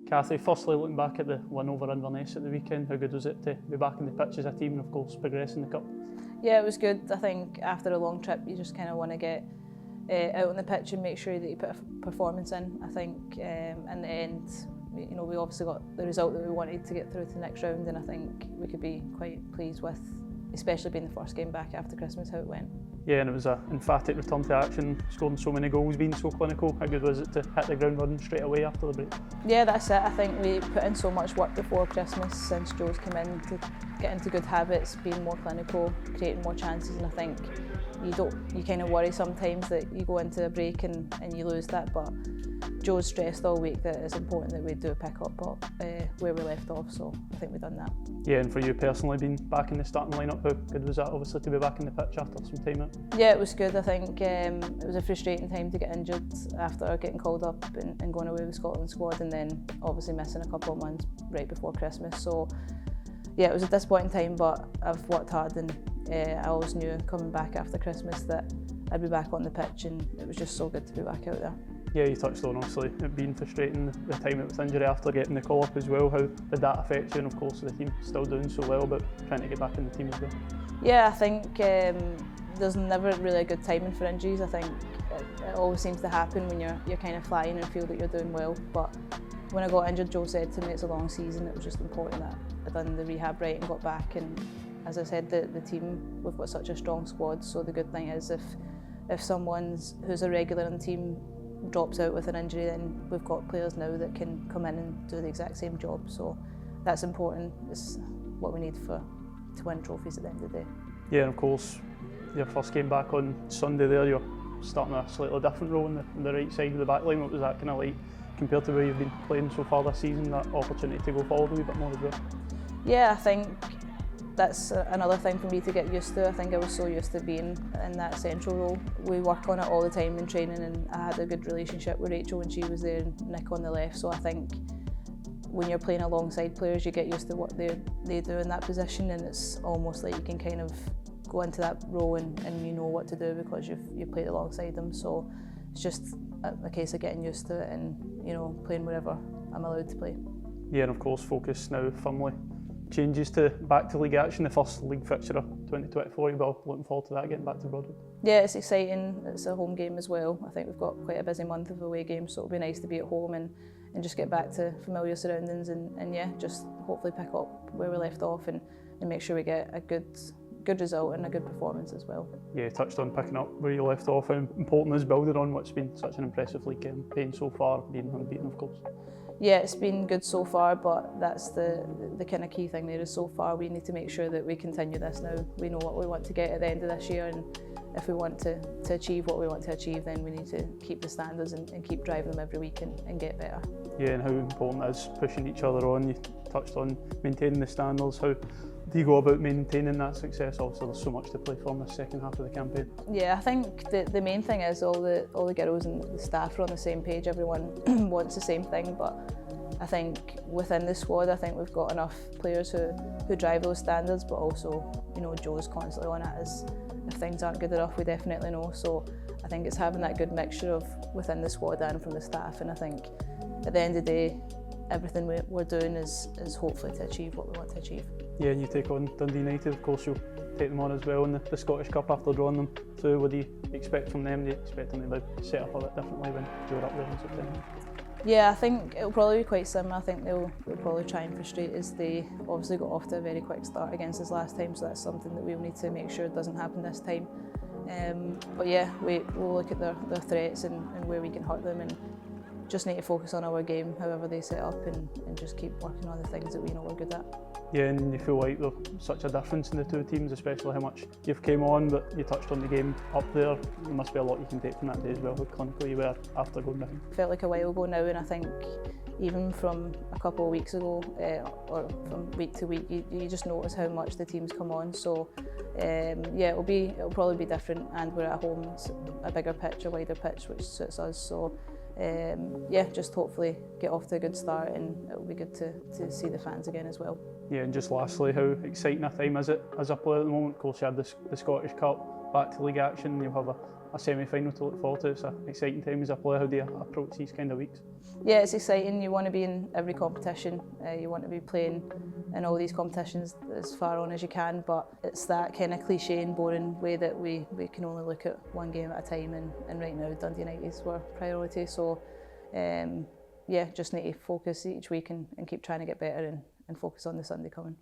Kathy, firstly looking back at the win over Inverness at the weekend, how good was it to be back in the pitch as a team and of course progressing the cup? Yeah, it was good. I think after a long trip you just kind of want to get out on the pitch and make sure that you put a performance in. I think in the end, we obviously got the result that we wanted to get through to the next round, and I think we could be quite pleased with, especially being the first game back after Christmas, how it went. Yeah, and it was an emphatic return to action, scoring so many goals, being so clinical. How good was it to hit the ground running straight away after the break? Yeah, that's it. I think we put in so much work before Christmas since Joe's come in to get into good habits, being more clinical, creating more chances, and I think you kind of worry sometimes that you go into a break and you lose that, but Joe's stressed all week that it's important that we do a pick up where we left off, so I think we've done that. Yeah, and for you personally, being back in the starting lineup, how good was that obviously to be back in the pitch after some time out? Yeah, it was good. I think it was a frustrating time to get injured after getting called up and going away with Scotland squad, and then obviously missing a couple of months right before Christmas. So yeah, it was a disappointing time, but I've worked hard, and I always knew coming back after Christmas that I'd be back on the pitch, and it was just so good to be back out there. Yeah, you touched on obviously it being frustrating, the time out with injury after getting the call up as well. How did that affect you? And of course the team still doing so well, but trying to get back in the team as well. Yeah, I think there's never really a good timing for injuries. I think it always seems to happen when you're kind of flying and feel that you're doing well. But when I got injured, Joe said to me it's a long season. It was just important that I'd done the rehab right and got back. And as I said, the team, we've got such a strong squad. So the good thing is if someone who's a regular on the team drops out with an injury, then we've got players now that can come in and do the exact same job. So that's important. It's what we need to win trophies at the end of the day. Yeah, and of course your first game back on Sunday there, you're starting a slightly different role on the right side of the back line. What was that kind of like compared to where you've been playing so far this season, that opportunity to go forward a wee bit more as well? Yeah, I think that's another thing for me to get used to. I think I was so used to being in that central role. We work on it all the time in training, and I had a good relationship with Rachel when she was there and Nick on the left, so I think when you're playing alongside players you get used to what they do in that position, and it's almost like you can kind of go into that role and you know what to do because you've played alongside them. So it's just a case of getting used to it and playing wherever I'm allowed to play. Yeah, and of course focus now firmly changes to back to league action, the first league fixture of 2024. You're well looking forward to that, getting back to Broadwood. Yeah, it's exciting. It's a home game as well. I think we've got quite a busy month of away games, so it'll be nice to be at home and just get back to familiar surroundings and yeah, just hopefully pick up where we left off and make sure we get a good result and a good performance as well. Yeah, you touched on picking up where you left off. How important is building on what's been such an impressive league campaign so far, being unbeaten of course? Yeah, it's been good so far, but that's the kind of key thing there is so far. We need to make sure that we continue this now. We know what we want to get at the end of this year, and if we want to achieve what we want to achieve, then we need to keep the standards and keep driving them every week and get better. Yeah, and how important it is pushing each other on. You touched on maintaining the standards. How do you go about maintaining that success? Obviously there's so much to play for in the second half of the campaign. Yeah, I think the main thing is all the girls and the staff are on the same page. Everyone wants the same thing, but I think within the squad, I think we've got enough players who drive those standards, but also, Joe's constantly on it as if things aren't good enough, we definitely know. So I think it's having that good mixture of within the squad and from the staff, and I think at the end of the day, everything we're doing is hopefully to achieve what we want to achieve. Yeah, and you take on Dundee United, of course you'll take them on as well in the Scottish Cup after drawing them through. What do you expect from them? Do you expect them to set up a bit differently when you're up there in September? Yeah, I think it'll probably be quite similar. I think they'll probably try and frustrate us. They obviously got off to a very quick start against us last time, so that's something that we'll need to make sure doesn't happen this time. But yeah, we'll look at their threats and where we can hurt them, and just need to focus on our game, however they set up, and just keep working on the things that we know we're good at. Yeah, and you feel like there's such a difference in the two teams, especially how much you've came on, but you touched on the game up there. There must be a lot you can take from that day as well, how clinical you were after going down. Felt like a while ago now, and I think even from a couple of weeks ago, or from week to week, you just notice how much the team's come on. So yeah, it'll probably be different, and we're at home. It's a bigger pitch, a wider pitch, which suits us. So yeah, just hopefully get off to a good start, and it'll be good to see the fans again as well. Yeah, and just lastly, how exciting a time is it as a player at the moment? Of course, you had the Scottish Cup, back to league action, you'll have a semi-final to look forward to. It's an exciting time as a player. How do you approach these kind of weeks? Yeah, it's exciting. You want to be in every competition. You want to be playing in all these competitions as far on as you can, but it's that kind of cliche and boring way that we can only look at one game at a time, and right now Dundee United's were priority. So yeah, just need to focus each week and keep trying to get better and focus on the Sunday coming.